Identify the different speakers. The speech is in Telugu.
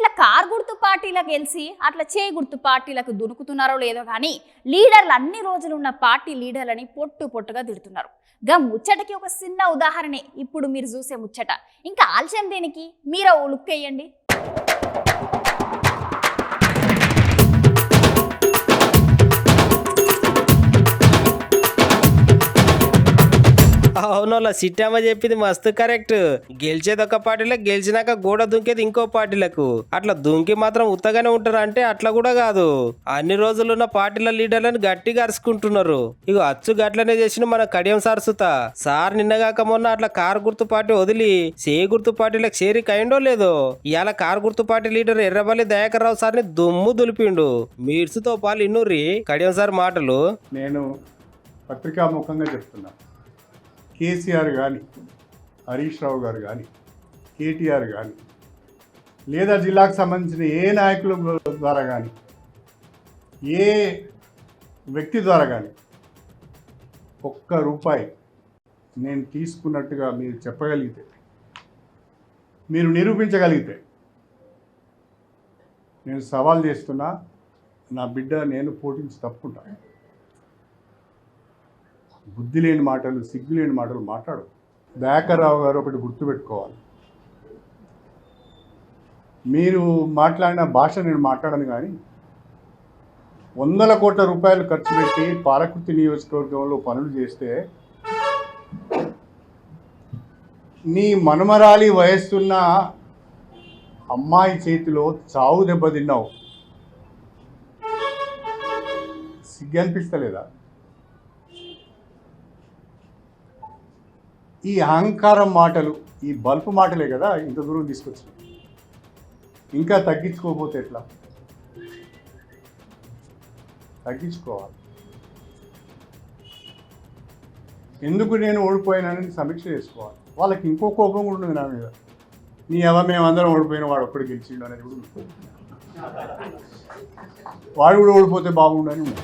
Speaker 1: ఇట్లా కార్ గుర్తు పార్టీలకు గెలిచి అట్లా చేయి గుర్తు పార్టీలకు దునుకుతున్నారో లేదో కానీ లీడర్లు అన్ని రోజులు ఉన్న పార్టీ లీడర్లని పొట్టుగా తిడుతున్నారు. గా ముచ్చటకి ఒక చిన్న ఉదాహరణే ఇప్పుడు మీరు చూసే ముచ్చట. ఇంకా ఆలస్యం దేనికి, మీరు లుక్ వేయండి.
Speaker 2: అవునోళ్ళ సిట్టమ్మ చెప్పింది మస్తు కరెక్ట్. గెలిచేది ఒక పార్టీలో, గెలిచినాక గోడ దుంకేది ఇంకో పార్టీలకు. అట్లా దుంకి మాత్రం ఉత్తగానే ఉంటారు అంటే అట్లా కూడా కాదు. అన్ని రోజులున్న పార్టీల లీడర్లను గట్టిగా అరుచుకుంటున్నారు. ఇక అచ్చు గట్లనే చేసిన మన కడియం సార్ సుత సార్ నిన్నగాక మొన్న అట్లా కారు గుర్తు పార్టీ వదిలి సే గుర్తు పార్టీలకు చేరిక అయిండో లేదో. ఇవాళ కారు గుర్తు పార్టీ లీడర్ ఎర్రబల్లి దయాకర్ రావు సార్ని దుమ్ము దులిపిండు. మీడ్సుతో పాలు ఇన్నూరి కడియం సార్ మాటలు.
Speaker 3: నేను పత్రికాముఖంగా చెప్తున్నా, కేసీఆర్ కానీ, హరీష్ రావు గారు కానీ, కేటీఆర్ కానీ, లేదా జిల్లాకు సంబంధించిన ఏ నాయకుల ద్వారా కానీ, ఏ వ్యక్తి ద్వారా కానీ ఒక్క రూపాయి నేను తీసుకున్నట్టుగా మీరు చెప్పగలిగితే, మీరు నిరూపించగలిగితే నేను సవాల్ చేస్తున్నా, నా బిడ్డ నేను పోటీంచి తప్పుకుంటాను. బుద్ధి లేని మాటలు, సిగ్గు లేని మాటలు మాట్లాడు. దయాకర్ రావు గారు ఒకటి గుర్తుపెట్టుకోవాలి, మీరు మాట్లాడిన భాష నేను మాట్లాడను, కానీ 100 కోట్ల రూపాయలు ఖర్చు పెట్టి పాలకుర్తి నియోజకవర్గంలో పనులు చేస్తే నీ మనుమరాలి వయస్సున్న అమ్మాయి చేతిలో చావు దెబ్బతిన్నావు. సిగ్గు అనిపిస్తలేదా? ఈ అహంకారం మాటలు, ఈ బల్పు మాటలే కదా ఇంత దూరం తీసుకొచ్చింది. ఇంకా తగ్గించుకోకపోతే ఎట్లా? తగ్గించుకోవాలి. ఎందుకు నేను ఓడిపోయానని సమీక్ష చేసుకోవాలి. వాళ్ళకి ఇంకో కోపం కూడా ఉంది నా మీద. నీ మేమందరం ఓడిపోయిన వాడు ఒక్కడు గెలిచిండు అనేది కూడా వాడు కూడా ఓడిపోతే బాగుండు అని ఉంది.